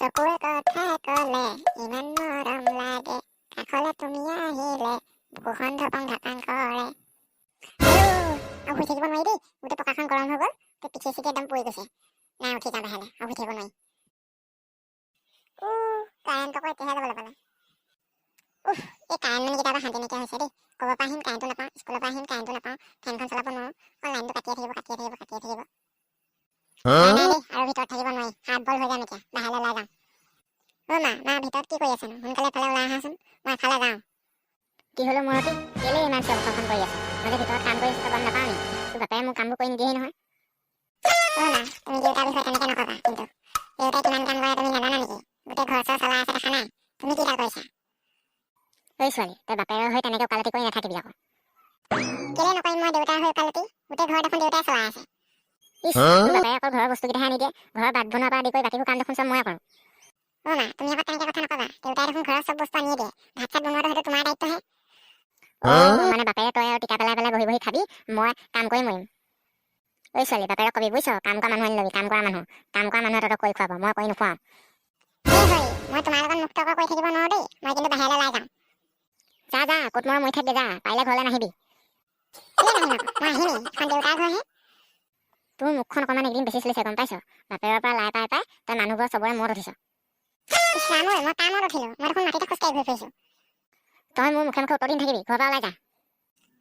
চকুৰ কথা কলে ইমান মৰম লাগে, কাষলে তুমি আহিলে বুকুখন ধপং ঢাপাং কৰে। আৰু শুই থাকিব নোৱাৰি দেই, গোটেই পকাখন গৰম হৈ গ'ল, তোৰ পিঠি চিঠি একদম পৰি গৈছে। নাই উঠি যাওঁ বাহিৰলৈ, আৰু শুই থাকিব নোৱাৰি। কাৰেণ্ট আকৌ এতিয়াহে যাবলৈ পালে। এই কাৰেণ্ট মানে কেতিয়াবা শান্তি নাইকিয়া হৈছে দেই। ক'ব পৰা আহিম কাৰেণ্টটো নাপাওঁ, স্কুলৰ পৰা আহিম কাৰেণ্টটো নাপাওঁ, ফেনখন চলাব নোৱাৰোঁ, লাইনটো কাটিয়ে থাকিব। নাই দেই, আৰু ভিতৰত থাকিব নোৱাৰি, হাত বল হৈ যাম এতিয়া, বাহিৰলৈ ওলাই যাওঁ। মা ভিতৰত কি কৰি আছেনো? সোনকালে এফালে ওলাই আহাচোন, মই এফালে যাওঁ। কি হ'লো মূৰতে? কেলেই ইমান চিঞৰ-বাখৰ কৰি আছ? মই যে ভিতৰত কাম কৰি আছোঁ, গম নাপাওঁ নি? তোৰ বাপেৰে মোক কামবোৰ কৰি নিদিয়েহি নহয়। মা তুমি দেউতাৰ বিষয়ে তেনেকৈ নকবা, কিন্তু দেউতাই কিমান কাম কৰে তুমি নাজানা নেকি? গোটেই ঘৰ চৰ চলাই আছে দেখা নাই? তুমি কি কাম কৰিছা? ঐ ছোৱালী, তই বাপেৰৰ হৈ তেনেকৈ ওকালতি কৰি নাথাকিবি আকৌ। কেলে নকৰিম মই দেউতাৰ হৈ ওকালতি? গোটেই ঘৰ দেখোন দেউতাই চলাই আছে। তোৰ বাপেৰে অকল ঘৰৰ বস্তুকেইটাহে আনি দিয়ে, ঘৰৰ ভাত বনোৱাৰ পৰা আদি কৰি বাকীবোৰ কাম দেখোন চব ময়ে কৰোঁ। মা তুমি আকৌ তেনেকৈ কথা নকবা, দেউতাই দেখোন ঘৰৰ চব বস্তু আনিয়ে দিয়ে, ভাত চাত বনোৱাটো সেইটো তোমাৰ দায়িত্বহে। মানে বাপেৰে তই আৰু টিকা পেলাই বহি খাবি, মই কাম কৰি মৰিম। ঐ ছোৱালী, বাপেৰক কবি বুজিছ, কাম কৰা মানুহ আনি ল'বি, কাম কৰা মানুহে তহঁতক কৰি খুৱাব, মই কৰি নোখোৱাওঁ। মই তোমাৰ লগত মুক্ত কৰি থাকিব নোৱাৰো দেই, মই কিন্তু বাহিৰলৈ ওলাই যাম। যা ক'ত মৰি থাকগে যা, পাৰিলে ঘৰলৈ নাহিবি। মই আহিমেই, এখন দেউতাৰ ঘৰহে। তোৰ মুখখন অকণমান একদিন বেছি চলিছে গম পাইছ? বাপেৰৰ পৰা লাই পাই তই মানুহবোৰৰ চবৰে মূৰত উঠিছ। মই তাৰ মূৰত উঠিলো, মই দেখোন মাটিতে খোজকাঢ়ি ঘূৰি ফুৰিছো। তই মোৰ মুখে উত্তৰ দি নাথাকিবি, ঘৰৰ পৰা ওলাই যা।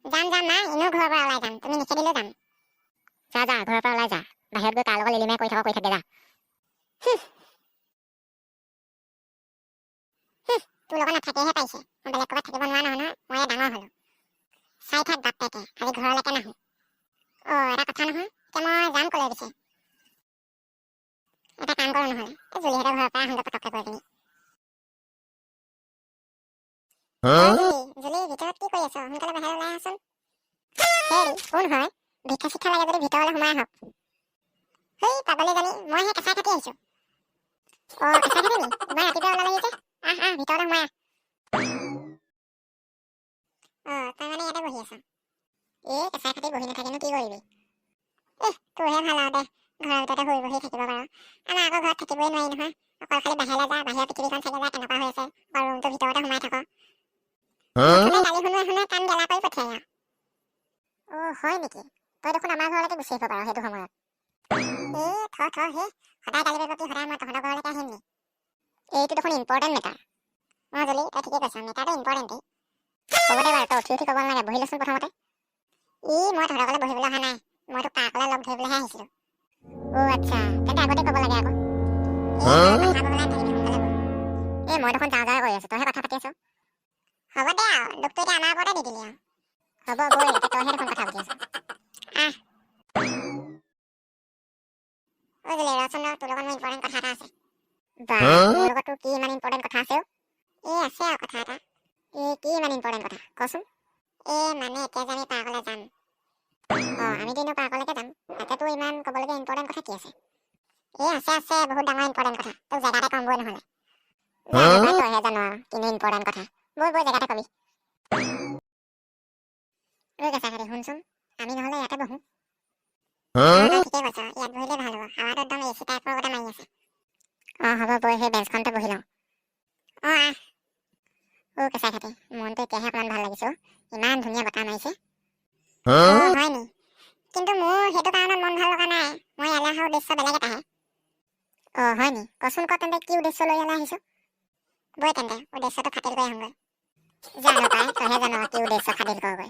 যাম মা, এনেও ঘৰৰ পৰা ওলাই যাম, তুমি নিষেধিলেও যাম। যা ঘৰৰ পৰা ওলাই যা, বাহিৰত গৈ তাৰ লগত লিলিমাই কৰি থাকে যা। তোৰ লগত নাথাকিহে পাইছে, মই বেলেগ ক'ৰবাত থাকিব নোৱাৰা নহয়, মই ডাঙৰ হ'লো। চাই থাক বাপেকে, আজি ঘৰলৈকে নাহো। এটা কথা নহয়, এতিয়া মই যাম ক'লৈ পিছে? এটা কাম কৰোঁ নহ'লে, জুলিহঁতৰ ঘৰৰ পৰা আহোঁগৈ পটককৈ গৈ পিনি। জুলি ভিতৰত কি কৰি আছ? সোনকালে বাহিৰলৈ ওলাই আহচোন। কোন হয়? ভিক্ষা চিক্ষা লাগে যদি ভিতৰলৈ সোমাই আহক। পাগলীজনী, মই সেই কেঁচাই কাটি আহিছোঁ। কেঁচাই কাটি নি? ইমান ৰাতিপুৱা ওলালেহি যে? ভিতৰলৈ সোমাই আহ। তই মানে ইয়াতে বহি আছ? কেঁচাই কাটি বহি নাথাকিনো কি কৰিবি? তোৰহে ভাল আৰু দে, ঘৰৰ ভিতৰতে শুই বহি থাকিব পাৰ। আমাৰ আকৌ ঘৰত থাকিবই নোৱাৰি নহয়, অকল খালি বাহিৰলৈ যা, বাহিৰৰ পৃথিৱীখন চাই যা কেনেকুৱা হৈ আছে, আৰু ৰুমটোৰ ভিতৰতে সোমাই থাক। গালি শুনোৱে কান গেলা কৰি পঠিয়াই আৰু। হয় নেকি? তই দেখোন আমাৰ ঘৰলৈকে গুচি আহিব পাৰ সেইটো সময়ত। সদায় গালি পাৰিব কি, সদায় মই তহঁতৰ ঘৰলৈকে আহিম নি? এইটো দেখোন ইম্পৰ্টেণ্ট মেটাৰ। জলি, তই ঠিকে কৈছ, মেটাৰটো ইম্পৰ্টেণ্টেই। হ'ব দে বাৰু, তই উঠি ক'ব নালাগে, বহি লৈচোন প্ৰথমতে। মই তহঁতৰ ঘৰলৈ বহিবলৈ অহা নাই, মই তোক পাৰ্কলৈ লগ ধৰিবলৈহে আহিছিলোঁ। আচ্ছা, তেন্তে আগতে ক'ব লাগে আকৌ। মই দেখোন যাওঁ কৰি আছো, তইহে কথা পাতি আছ। হ'ব দে আৰু, দুখটো এতিয়া আমাৰ ওপৰতে দি দিলি আৰু। হ'ব বৈ, এতিয়া তইহে দেখোন কথা পাতি আছ। জলি, ৰচোন তোৰ লগত মোৰ ইম্পৰ্টেণ্ট কথা এটা আছে। মোৰ লগত তোৰ কি ইমান ইম্পৰ্টেণ্ট কথা আছে? আছে আৰু কথা এটা। কি ইমান ইম্পৰ্টেণ্ট কথা কচোন? মানে এতিয়া যে আমি পাৰ্কলৈ যাম। আমিতো এনেও পাৰ্কলৈকে যাম, তাতে তোৰ ইমান ক'বলগীয়া ইম্পৰ্টেণ্ট কথা কি আছে? আছে বহুত ডাঙৰ ইম্পৰ্টেণ্ট কথা, তোক জেগাতে ক'ম বৈ নহ'লে। তইহে জানো আৰু কিনো ইম্পৰ্টেণ্ট কথা, বৈ জেগাতে কবি। কেঁচা কাটি শুনচোন, আমি নহ'লে ইয়াতে বহো। ঠিকে কৈছ, ইয়াত বহিলে ভাল হ'ব, হাৱাটো একদম এচি টাইপৰ গতে মাৰি আছে। হ'ব বৈ, সেই বেঞ্চখনতে বহি লওঁ। কেঁচা কাটি, মনটো এতিয়াহে অকণমান ভাল লাগিছে, ইমান ধুনীয়া বতাহ মাৰিছে। হয় নি? কিন্তু মোৰ সেইটো কাৰণত মন ভাল লগা নাই, মই ইয়ালৈ অহা উদ্দেশ্য বেলেগ এটাহে। হয় নি? কচোন তেন্তে কি উদ্দেশ্য লৈ ইয়ালৈ আহিছ? বৈ তেন্তে উদ্দেশ্যটো খাতিৰ কৰি আহোঁগৈ। জানো পাই, তইহে জানো কি উদ্দেশ্য খাতিৰ কৰগৈ।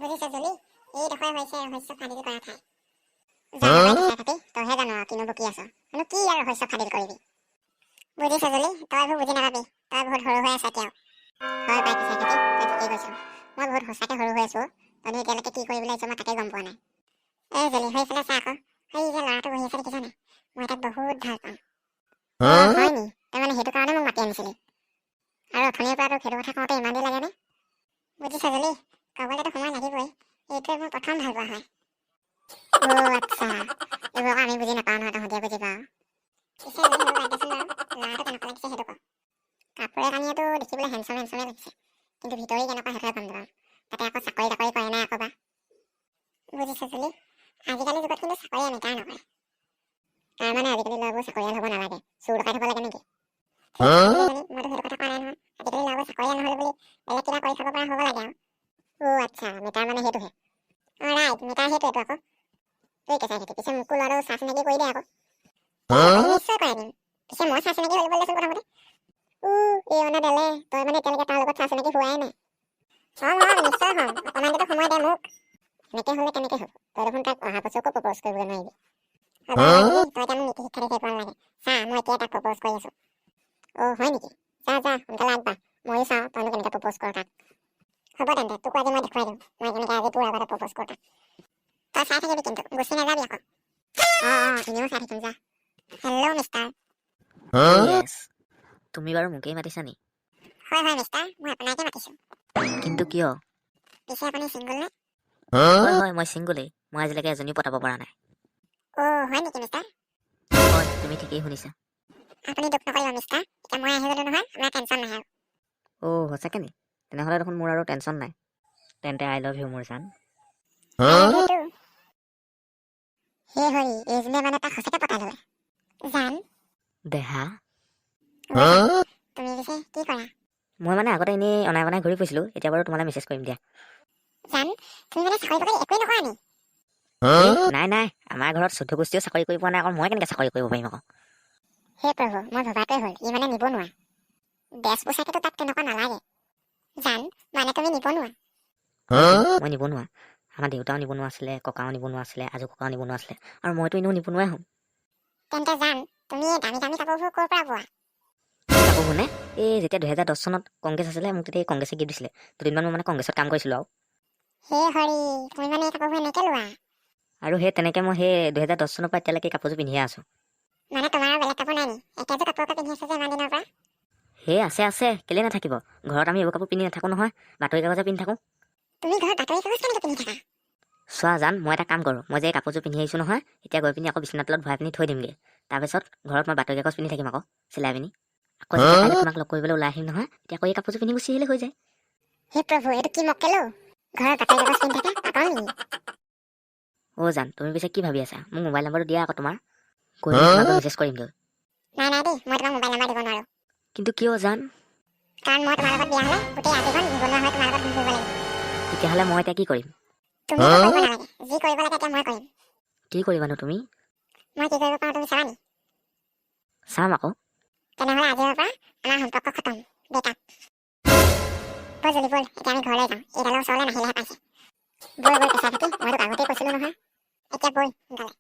বুজিছ জলি, এইডোখৰ হৈছে ৰহস্য ফাদিল কৰা ঠাই। তইহে জানো আৰু কিনো বকি আছ, কি আৰু ৰহস্য ফাদিল কৰিবি। বুজিছ জলি, তই এইবোৰ বুজি নাপাবি, তই বহুত সৰু হৈ আছ এতিয়াও। হয় পাই কেঁচা কাটি, তই ঠিকেই কৈছ, মই বহুত সঁচাকৈ সৰু হৈ আছো। তই এতিয়ালৈকে কি কৰিবলৈ আহিছ মই তাকে গম পোৱা নাই। জলি, সেইফালে চা আকৌ, সেই যে ল'ৰাটো বহি আছে দেখিছ নাই? মই তাক বহুত ভাল পাওঁ। হয় নি? তই মানে সেইটো কাৰণে মোক মাতি আনিছিলি? আৰু অথনিৰ পৰা তোক সেইটো কথা কওঁতে ইমান দেৰি লাগেনে? বুজিছ জলি, ক'বলৈতো সময় লাগিবই, এইটোৱে মোৰ প্ৰথম ভাল পোৱা হয়। আচ্ছা, এইবোৰ আমি বুজি নাপাওঁ নহয়, তহঁতিয়ে বুজি পাওঁ। পিছে জলি, সেইবোৰ বাদ দেচোন বাৰু, ল'ৰাটো কেনেকুৱা লাগিছে সেইটো ক। কাপোৰে কানিয়েতো দেখিবলৈ হেণ্ডচামে লাগিছে, কিন্তু ভিতৰি কেনেকুৱা সেইটোহে গম নাপাওঁ। তাতে আকৌ চাকৰি তাকৰি কৰে নাই আকৌ বা। বুজিছ জলি, আজিকালি যুগত কিন্তু চাকৰিয়ে মেটাৰ নকৰে। তাৰ মানে আজিকালি ল'ৰাবোৰ চাকৰিয়াল হ'ব নালাগে, চুৰ ডকাইত হ'ব লাগে নেকি? মইতো সেইটো কথা কোৱা নাই নহয়। আজিকালি ল'ৰাবোৰ চাকৰিয়াল নহ'লে বুলি বেলেগ কিবা কৰি খাব পৰা হ'ব লাগে আৰু। আচ্ছা, মিটাৰ মানে সেইটোহে। ৰাইট, মিটাৰ সেইটোৱেতো আকৌ। তুই কেঁচাই খেতি পিছে মোকো ল'ৰাটো চাহ চিনাকি কৰি দে আকৌ। নিশ্চয় কৰাই দিম। পিছে মই চাহ চিনাকি হৈ লৈছোঁ প্ৰথমতে। এই মানে দেলে, তই মানে এতিয়ালৈকে তাৰ লগত চাহ চিনাকি হোৱাই নাই। হ'ম নিশ্চয় হ'ম, অকণমানটো সময় দে মোক। এনেকে হ'লে কেনেকে হ'ব? তই দেখোন তাক অহা বছৰকো প্ৰপ'জ কৰিবলৈ নোৱাৰিবি। তই এতিয়া মোক নীতি শিক্ষা দি থাকিব নালাগে। চা, মই এতিয়া তাক প্ৰপ'জ কৰি আছোঁ। হয় নেকি? যা সোনকালে আগবাঢ়। ময়ো চাওঁ তইনো কেনেকে প্ৰপ'জ কৰ তাক। হ'ব তেন্তে, তোকো আজি মই দেখুৱাই দিম। মই কেনেকে আজি তোৰ আগতে প্ৰপ'জ কৰোঁ তাক। তই চাই থাকিবি কিন্তু, গুচি নাযাবি আকৌ। এনেও চাই থাকিম যা। Hello' mister. য়েছ, তুমি বাৰু মোকেই মাতিছা নি? হয় মিষ্টাৰ, মই আপোনাকে মাতিছোঁ। কিন্তু কিয়? পিছে আপুনি ছিংগল নে? হয় মই ছিংগলেই। মই আজিলৈকে এজনীও পটাব পৰা নাই। হয় নেকি মিষ্টাৰ? হয়, তুমি ঠিকেই শুনিছা। আপুনি দুখ নকৰিব মিষ্টাৰ, এতিয়া মই আহি গ'লো নহয়, আপোনাৰ টেনশ্যন নাহে আৰু। সঁচাকে নি? তেনেহ'লে দেখোন মোৰ আৰু টেনশ্যন নাই। তেন্তে আই লাভ ইউ মোৰ জান। সেই হৰি, এইজনীয়ে মানে তাক সঁচাকে পতাই ল'লে। জান, দেহা, তুমি পিছে কি কৰা? মই মানে আগতে এনেই অনাই বনাই ঘূৰি ফুৰিছিলোঁ। এতিয়া বাৰু তোমালৈ মেছেজ কৰিম দিয়া। জান, তুমি মানে চাকৰি বাকৰি একোৱেই নকৰা নি? নাই, আমাৰ ঘৰত 14 গোষ্ঠীও চাকৰি কৰিব পৰা নাই, আকৌ মই কেনেকৈ চাকৰি কৰিব পাৰিম আকৌ? হে প্ৰভু, মই ভবাটোৱে হ'ল, ই মানে নিবনুৱা। ড্ৰেছ পোছাকেতো তাক তেনেকুৱা নালাগে। জান, মানে তুমি নিবনুৱা? মই নিবনুৱা। আমাৰ দেউতাও নিবনুৱা আছিলে, ককাও নিবনুৱা আছিলে, আজু ককাও নিবনুৱা আছিলে, আৰু মইতো এনেও নিবনুৱাই হ'ম। তেন্তে জান, তুমি এই দামী কাপোৰবোৰ ক'ৰ পৰা পোৱা? কাপোৰবোৰ নে? এই যেতিয়া 2010 চনত কংগ্ৰেছ আছিলে, মোক তেতিয়া কংগ্ৰেছে গিফ্ট দিছিলে। দুদিনমান মই মানে কংগ্ৰেছত কাম কৰিছিলোঁ আৰু। হে হৰি, তুমি মানে এই কাপোৰবোৰ এনেকে লোৱা? আৰু তেনেকে মই 2010 চনৰ পৰা এতিয়ালৈকে কাপোৰযোৰ পিন্ধিয়ে আছোঁ। মানে তোমাৰ আৰু বেলেগ কাপোৰ নাই নি? একেযোৰ কাপোৰকে পিন্ধি আছা যে ইমান দিনৰ পৰা? আছে, কেলে নাথাকিব? ঘৰত আমি এইবোৰ কাপোৰ পিন্ধি নাথাকোঁ নহয়, বাতৰি কাগজে পিন্ধি থাকোঁ। তুমি ঘৰত বাতৰি কাগজ কেনেকে পিন্ধি থাকা? চোৱা জান, মই এটা কাম কৰোঁ, মই যে এই কাপোৰযোৰ পিন্ধি আহিছোঁ নহয়, এতিয়া গৈ পিনি আকৌ বিচনাৰ তলত ভৰাই পিনি থৈ দিমগৈ। তাৰপিছত ঘৰত মই বাতৰি কাগজ পিন্ধি থাকিম আকৌ, চিলাই পিনি। আকৌ যেতিয়া কাইলৈ তোমাক লগ কৰিবলৈ ওলাই আহিম নহয়, তেতিয়া আকৌ এই কাপোৰযোৰ পিন্ধি গুচি আহিলে হৈ যায়। হে প্ৰভু, এইটো কি মক্কেল? ঘৰত বাতৰি কাগজ পিন্ধি থাকে, পাগল নেকি? জান, তুমি পিছে কি ভাবি আছা? মোক মোবাইল নম্বৰটো দিয়া আকৌ তোমাৰ। গৈ তোমাক মেছেজ কৰিমগৈ। নাই দেই, মই তোমাক মোবাইল নম্বৰ দিব নোৱাৰোঁ। কিন্তু কিয় জান? কাৰণ মই তোমাৰ লগত বিয়া হ'লে গোটেই ৰাতিখন নিবনুৱা হৈ তোমাৰ লগত ঘূৰি ফুৰিব লাগিব। তেতিয়াহ'লে মই এতিয়া কি কৰিম? তুমি একো কৰিব নালাগে, যি কৰিব লাগে এতিয়া মই কৰিম। কি কৰিবানো তুমি? মই কি কৰিব পাৰোঁ তুমি চাবা নি? চাম আকৌ। তেনেহ'লে আজিৰ পৰা আমাৰ সম্পৰ্ক খতম, ব্ৰেকআপ। ব'ল, এতিয়া আমি ঘৰলৈ যাওঁ। এইডালৰ ওচৰলৈ নাহিলেহে পাইছে। ব'ল কেঁচা থাকি, মই তোক আগতেই কৈছিলোঁ নহয়। এতিয়া ব'ল সোনকালে।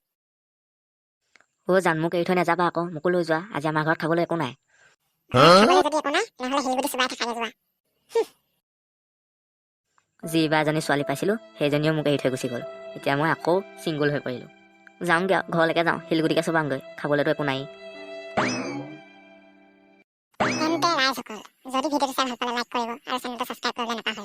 জান, মোক এৰি থৈ নাযাবা আকৌ, মোকো লৈ যোৱা। আজি আমাৰ ঘৰত খাবলৈ একো নাই। খাবলৈ যদি একো নাই, তেনেহ'লে শিলগুটি চুবাই থাকাগে যোৱা। যি বা এজনী ছোৱালী পাইছিলোঁ, সেইজনীও মোক এৰি থৈ গুচি গ'ল। এতিয়া মই আকৌ ছিংগল হৈ পৰিলোঁ। যাওঁগৈ আৰু, ঘৰলৈকে যাওঁ, শিলগুটিকে চুবাওঁগৈ, খাবলৈতো একো নাই। তেন্তে ৰাইজসকল, যদি ভিডিঅ'টো চাই ভাল পালে লাইক কৰিব আৰু চেনেলটো ছাবস্ক্ৰাইব কৰিবলৈ নাপাহৰিব।